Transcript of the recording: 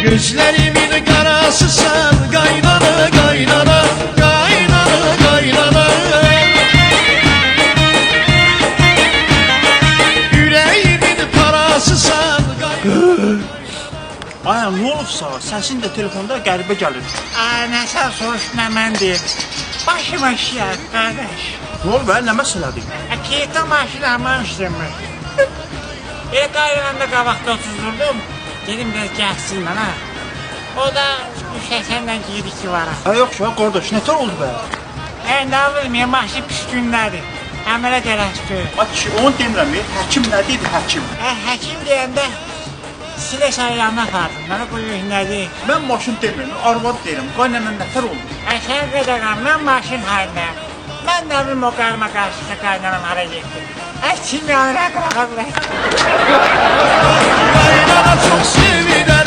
Gözlerimin karası sen kaynana kaynana kaynana kaynana. Yüreğimin parası sen kaynana. Ay, ne olubsa, səsin də telefonda qəribə gəlir. Ay, nə sən soruş, nə mən deyim. Başım aşağı, qardaş. Ne olub, nə məsələdir? Keytan maşınamı işləmir. Qayranda qabaqda oturdum. Dedim, biraz gəlsin mənə. O da düşəsənlə girdi ki var. Ay, yox ya, qardaş, nətər oldu bə? Nə bilməyəm, maşın pis günlədir. Əmələ tələsdir. Ay kişi, onu demirəm, həkim nə dedi, həkim? Həkim deyəndə silə sayılanına apardım. Mənə qoyuyor, nədir? Mən maşın demirəm, arvad deyirəm, qaynana nətər oldu? Sən qədəqəm, mən maşın halindəyəm. Mən nə bilim, o qarma qarşısında qaynanam hara getdi. Kim yanına qırağa bilər. Kaynana çok sevilen